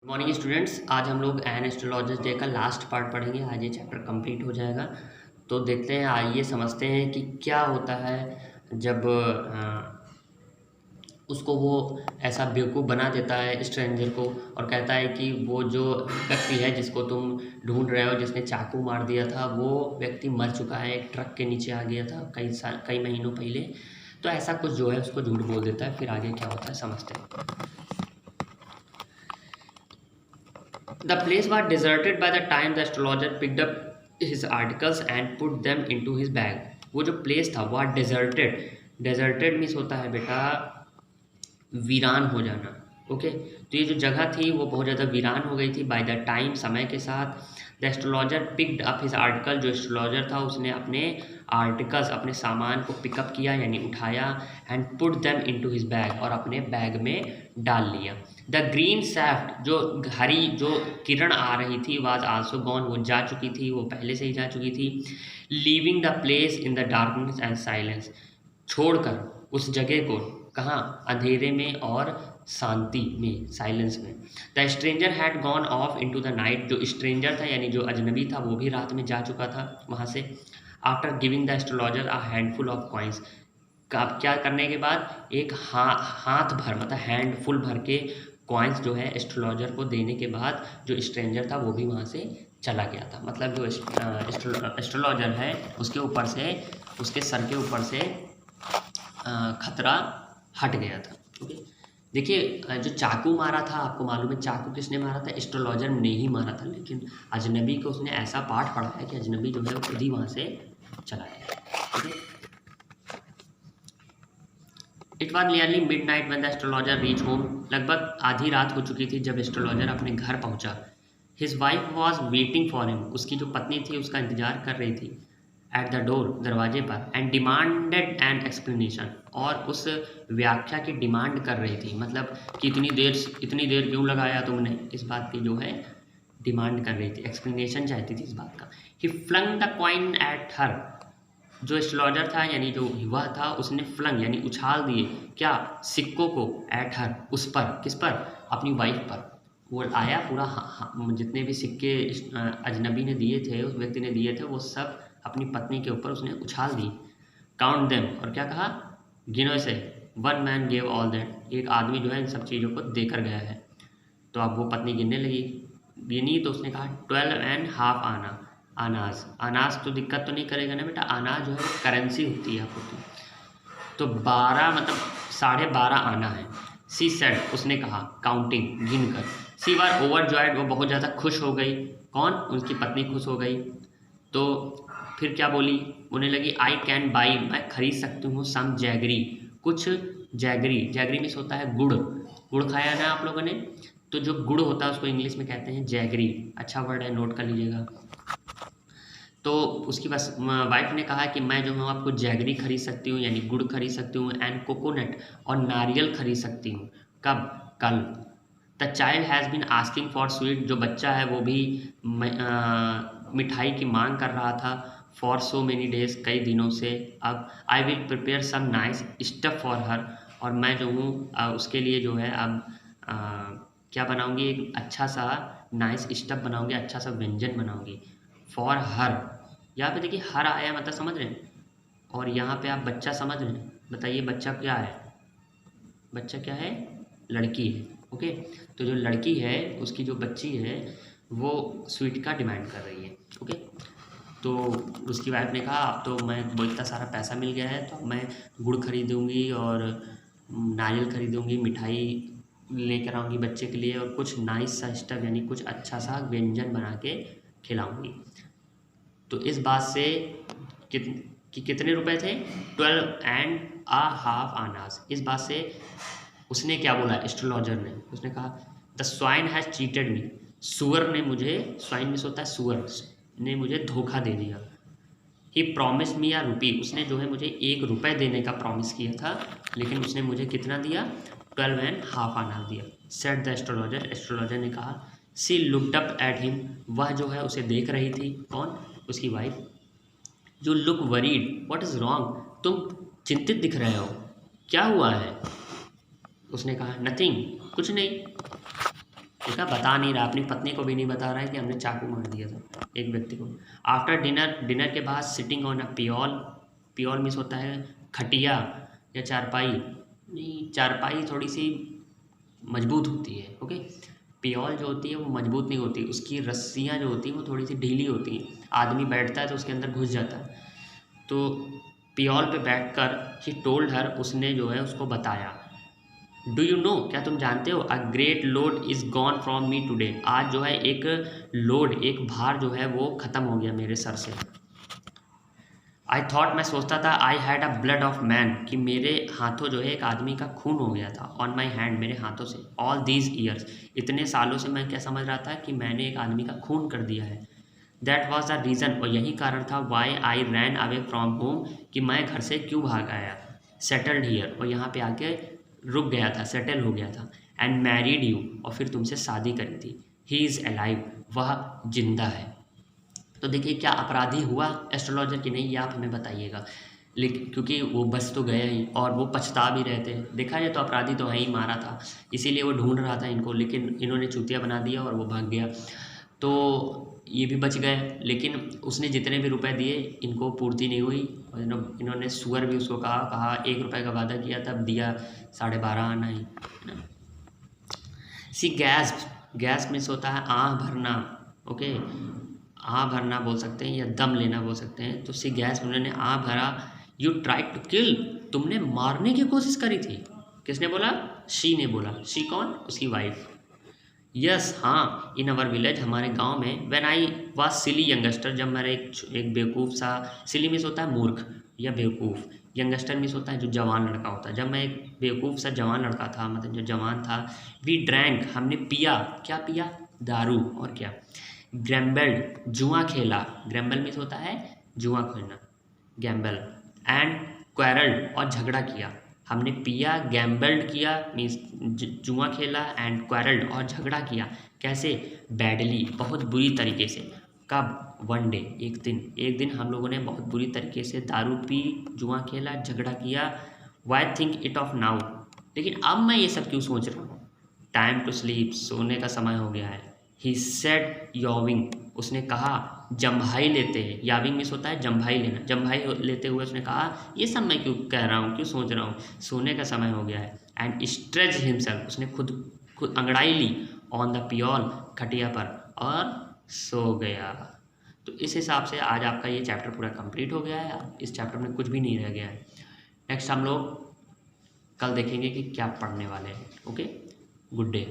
Morning students, आज हम लोग एन एस्ट्रोलॉजर्स डे का लास्ट पार्ट पढ़ेंगे। आज ये चैप्टर कंप्लीट हो जाएगा। तो देखते हैं, आइए समझते हैं कि क्या होता है जब उसको वो ऐसा बेवकूफ़ बना देता है स्ट्रेंजर को, और कहता है कि वो जो व्यक्ति है जिसको तुम ढूंढ रहे हो, जिसने चाकू मार दिया था, वो व्यक्ति मर चुका है, एक ट्रक के नीचे आ गया था कई महीनों पहले। तो ऐसा कुछ जो है उसको झूठ बोल देता है। फिर आगे क्या होता है समझते हैं। The place was deserted by the time the astrologer picked up his articles and put them into his bag. वो जो प्लेस था वो डेजर्टेड। डेजर्टेड मीन्स होता है बेटा वीरान हो जाना। ओके, तो ये जो जगह थी वो बहुत ज़्यादा वीरान हो गई थी बाय द टाइम, समय के साथ। The astrologer picked up his article, जो एस्ट्रोलॉजर था उसने अपने आर्टिकल्स, अपने सामान को पिकअप किया यानी उठाया, and put them into his bag, और अपने बैग में डाल लिया। द ग्रीन सैफ्ट, जो हरी जो किरण आ रही थी, वाज आल्सो गॉन, वो जा चुकी थी, वो पहले से ही जा चुकी थी। Leaving the place in the darkness and silence, छोड़कर उस जगह को, कहाँ, अंधेरे में और शांति में, साइलेंस में। The stranger had gone of into the night, जो स्ट्रेंजर था यानी जो अजनबी था वो भी रात में जा चुका था वहाँ से। After giving the astrologer a handful of coins, अब क्या करने के बाद एक हाथ भर, मतलब हैंड फुल भर के कॉइन्स जो है एस्ट्रोलॉजर को देने के बाद जो स्ट्रेंजर था वो भी वहाँ से चला गया था। मतलब जो एस्ट्रोलॉजर है उसके ऊपर से, उसके सर के ऊपर से खतरा हट गया था। ओके, देखिए जो चाकू मारा था, आपको मालूम है चाकू किसने मारा था? एस्ट्रोलॉजर ने ही मारा था, लेकिन अजनबी को उसने ऐसा पाठ पढ़ाया कि अजनबी जो है वो खुद ही वहाँ से चला गया। Okay, it was nearly mid night when the astrologer reach home, लगभग आधी रात हो चुकी थी जब एस्ट्रोलॉजर अपने घर पहुंचा। His wife was waiting for him, उसकी जो पत्नी थी उसका इंतजार कर रही थी एट द डोर, दरवाजे पर, एंड डिमांडेड एन एक्सप्लेनेशन, और उस व्याख्या की डिमांड कर रही थी, मतलब कि इतनी देर क्यों लगाया तुमने, इस बात की जो है डिमांड कर रही थी, एक्सप्लेनेशन चाहती थी इस बात का। He flung the coin at her, जो एस्ट्रोलॉजर था यानी जो युवा था उसने फ्लंग यानी उछाल दिए, क्या, सिक्कों को, एट हर, उस पर, किस पर, अपनी वाइफ पर। वो आया पूरा जितने भी सिक्के अजनबी ने दिए थे, उस व्यक्ति ने दिए थे, वो सब अपनी पत्नी के ऊपर उसने उछाल दी। काउंट देम, और क्या कहा, गिनो से। One man gave all that, एक आदमी जो है इन सब चीज़ों को देकर गया है। तो अब वो पत्नी गिनने लगी, गिनी तो उसने कहा 12.5 आना, अनाज। अनाज तो दिक्कत तो नहीं करेगा ना बेटा, अनाज जो है वो करेंसी होती है आपको तो 12 मतलब 12.5 आना है। सी सेड, उसने कहा, काउंटिंग, गिन कर। सी वर ओवर जॉयड, वो बहुत ज़्यादा खुश हो गई। कौन? उनकी पत्नी खुश हो गई। तो फिर क्या बोली, बोलने लगी, आई कैन बाई, मैं खरीद सकती हूँ, सम जैगरी, कुछ जैगरी। जैगरी मीन्स होता है गुड़। गुड़ खाया ना आप लोगों ने? तो जो गुड़ होता है उसको इंग्लिश में कहते हैं जैगरी। अच्छा वर्ड है, नोट कर लीजिएगा। तो उसकी बस वाइफ ने कहा कि मैं जो हूँ आपको जैगरी खरीद सकती हूँ यानी गुड़ खरीद सकती हूँ, एंड कोकोनट, और नारियल खरीद सकती हूँ। कब? कल। The child has been asking for sweet, जो बच्चा है वो भी मिठाई की मांग कर रहा था, फॉर सो मेनी डेज, कई दिनों से। अब I will prepare some nice stuff for her, और मैं जो हूँ उसके लिए जो है अब क्या बनाऊँगी, एक अच्छा सा नाइस स्टफ बनाऊँगी, अच्छा सा व्यंजन बनाऊँगी। फॉर हर, यहाँ पे देखिए हर आया मतलब समझ रहे हैं, और यहाँ पे आप बच्चा समझ रहे हैं। बताइए बच्चा क्या है? बच्चा क्या है? लड़की है। ओके, तो जो लड़की है उसकी जो बच्ची है वो स्वीट का डिमांड कर रही है। ओके, तो उसकी वाइफ ने कहा, अब तो मैं वो इतना सारा पैसा मिल गया है तो मैं गुड़ खरीदूँगी और नारियल खरीदूँगी, मिठाई लेकर आऊँगी बच्चे के लिए, और कुछ नाइस सा स्टफ यानी कुछ अच्छा सा व्यंजन बना के खिलाऊँगी। तो इस बात से कितने रुपए थे? 12.5 आनाज। इस बात से उसने क्या बोला एस्ट्रोलॉजर ने? उसने कहा, द स्वाइन हैज़ चीटेड मी, सुअर ने मुझे, स्वाइन में होता है सुअर, ने मुझे धोखा दे दिया। ही प्रॉमिस मी या रुपी, उसने जो है मुझे 1 रुपये देने का प्रॉमिस किया था, लेकिन उसने मुझे कितना दिया? 12.5 आना दिया। सेड द एस्ट्रोलॉजर, एस्ट्रोलॉजर ने कहा। सी लुकड अप एट हिम, वह जो है उसे देख रही थी। कौन? उसकी wife. You look worried, what is wrong, तुम चिंतित दिख रहे हो, क्या हुआ है? उसने कहा, नथिंग, कुछ नहीं। देखा, बता नहीं रहा, अपनी पत्नी को भी नहीं बता रहा है कि हमने चाकू मार दिया था एक व्यक्ति को। आफ्टर डिनर, डिनर के बाद सिटिंग ऑन अ पियोल, पियोल मीन्स होता है खटिया या चारपाई, नहीं चारपाई थोड़ी सी मजबूत होती है, ओके। पियोल जो होती है वो मजबूत नहीं होती, उसकी रस्सियाँ जो होती हैं वो थोड़ी सी ढीली होती हैं, आदमी बैठता है तो उसके अंदर घुस जाता है। तो पियोल पे बैठकर ही टोल्ड हर, उसने जो है उसको बताया। डू यू नो, क्या तुम जानते हो, a great load is gone from me today, आज जो है एक लोड, एक भार जो है वो ख़त्म हो गया मेरे सर से। आई थॉट, मैं सोचता था, I had a blood of man, कि मेरे हाथों जो है एक आदमी का खून हो गया था, ऑन माई हैंड, मेरे हाथों से, ऑल दीज ईयर्स, इतने सालों से मैं क्या समझ रहा था कि मैंने एक आदमी का खून कर दिया है। दैट वॉज द रीज़न, और यही कारण था, why I ran away from home, कि मैं घर से क्यों भाग आया, सेटल्ड हियर, और यहाँ पे आके रुक गया था, सेटल हो गया था, एंड मैरिड यू, और फिर तुमसे शादी करी थी, ही इज़ अलाइव, वह जिंदा है। तो देखिए, क्या अपराधी हुआ एस्ट्रोलॉजर की नहीं, ये आप हमें बताइएगा, लेकिन क्योंकि वो बस तो गए ही और वो पछता भी रहे थे, देखा जाए तो अपराधी तो है ही, मारा था, इसीलिए वो ढूंढ रहा था इनको, लेकिन इन्होंने चूतिया बना दिया और वो भाग गया। तो ये भी बच गए, लेकिन उसने जितने भी रुपए दिए इनको पूर्ति नहीं हुई, और इन्होंने सुअर भी उसको कहा कहा 1 रुपये का वादा किया, तब दिया 12.5 आना ही, है ना। सी गैस, गैस मीन्स होता है आँख भरना, ओके, आँख भरना बोल सकते हैं या दम लेना बोल सकते हैं। तो सी गैस, उन्होंने आँख भरा, यू ट्राई टू किल, तुमने मारने की कोशिश करी थी। किसने बोला, शी ने बोला, शी कौन, उसकी वाइफ। यस हाँ, इन अवर विलेज, हमारे गांव में, when I was silly youngster, जब मेरा एक बेवकूफ़ सा, सिली मीन्स होता है मूर्ख या बेवकूफ़, यंगस्टर मीन्स होता है जो जवान लड़का होता है, जब मैं एक बेवकूफ़ सा जवान लड़का था, मतलब जो जवान था, वी ड्रैंक, हमने पिया, क्या पिया, दारू, और क्या, ग्रैम्बल्ड, जुआ खेला, ग्रैम्बल मीन्स होता है जुआ खेलना, गैम्बल, एंड क्वेरल्ड, और झगड़ा किया, हमने पिया, गैम्बल्ड किया मीन्स जुआ खेला, एंड क्वेरल्ड, और झगड़ा किया, कैसे, बैडली, बहुत बुरी तरीके से, कब, वन डे, एक दिन हम लोगों ने बहुत बुरी तरीके से दारू पी, जुआ खेला, झगड़ा किया, why think it of now, लेकिन अब मैं ये सब क्यों सोच रहा हूँ, टाइम टू स्लीप, सोने का समय हो गया है। ही सेड यॉविंग, उसने कहा, जम्भाई लेते हैं, याविंग मिस होता है जम्भाई लेना, जम्भाई लेते हुए उसने कहा, ये सब मैं क्यों कह रहा हूँ, क्यों सोच रहा हूँ, सोने का समय हो गया है। एंड स्ट्रेच हिमसेल्फ, उसने खुद अंगड़ाई ली, ऑन द पियोल, खटिया पर, और सो गया। तो इस हिसाब से आज आपका ये चैप्टर पूरा कंप्लीट हो गया है, इस चैप्टर में कुछ भी नहीं रह गया है। नेक्स्ट हम लोग कल देखेंगे कि क्या पढ़ने वाले हैं। Okay, good day.